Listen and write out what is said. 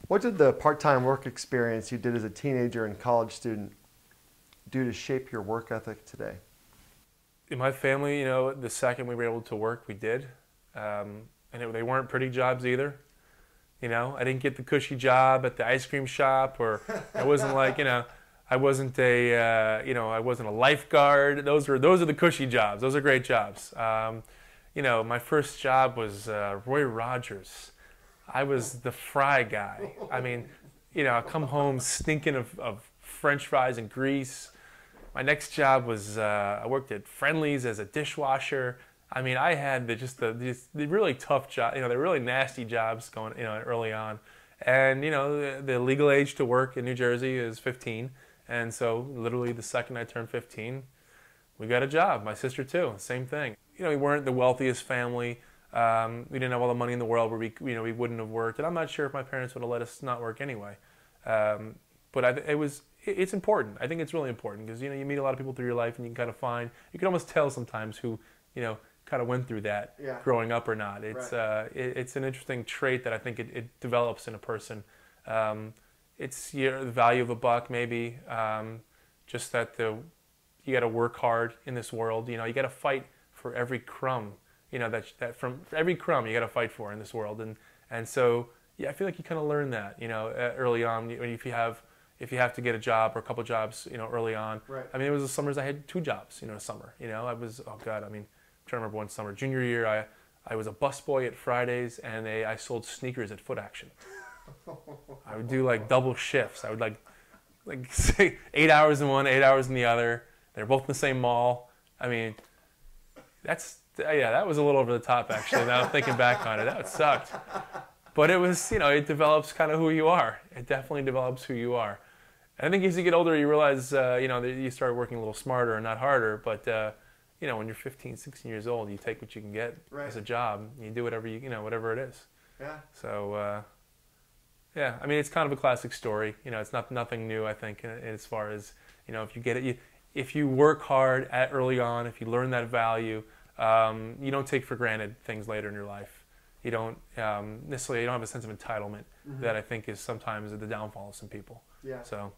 What did the part-time work experience you did as a teenager and college student do to shape your work ethic today? In my family, the second we were able to work, we did. They weren't pretty jobs either. I didn't get the cushy job at the ice cream shop, or I wasn't like, I wasn't I wasn't a lifeguard. Those are the cushy jobs. Those are great jobs. My first job was Roy Rogers. I was the fry guy. I mean, I come home stinking of French fries and grease. My next job was I worked at Friendly's as a dishwasher. I mean, I had the really tough job, the really nasty jobs going, early on. And, the legal age to work in New Jersey is 15. And so literally the second I turned 15, we got a job. My sister too, same thing. We weren't the wealthiest family. We didn't have all the money in the world where we wouldn't have worked. And I'm not sure if my parents would have let us not work anyway. But it's important. I think it's really important because, you meet a lot of people through your life and you can kind of you can almost tell sometimes who, kind of went through that growing up or not. It's it's an interesting trait that I think it develops in a person. It's the value of a buck, maybe. Just that you got to work hard in this world. You got to fight for every crumb. That from every crumb you got to fight for in this world. And so I feel like you kind of learn that. Early on, if you have to get a job or a couple jobs, early on. Right. I mean, there was the summers I had 2 jobs. A summer. I was, oh God. I mean, I'm trying to remember one summer. Junior year, I was a busboy at Fridays, and I sold sneakers at Foot Action. I would do like double shifts. I would like say 8 hours in one, 8 hours in the other. They're both in the same mall. I mean, that was a little over the top actually. Now thinking back on it, that sucked. But it was, it develops kind of who you are. It definitely develops who you are. And I think as you get older, you realize, that you start working a little smarter and not harder. But when you're 15, 16 years old, you take what you can get as a job. You do whatever whatever it is. Yeah. So. Yeah, I mean, it's kind of a classic story. It's nothing new, I think, as far as, if you get it, if you work hard early on, if you learn that value, you don't take for granted things later in your life. You don't necessarily, you don't have a sense of entitlement that I think is sometimes the downfall of some people. Yeah. So.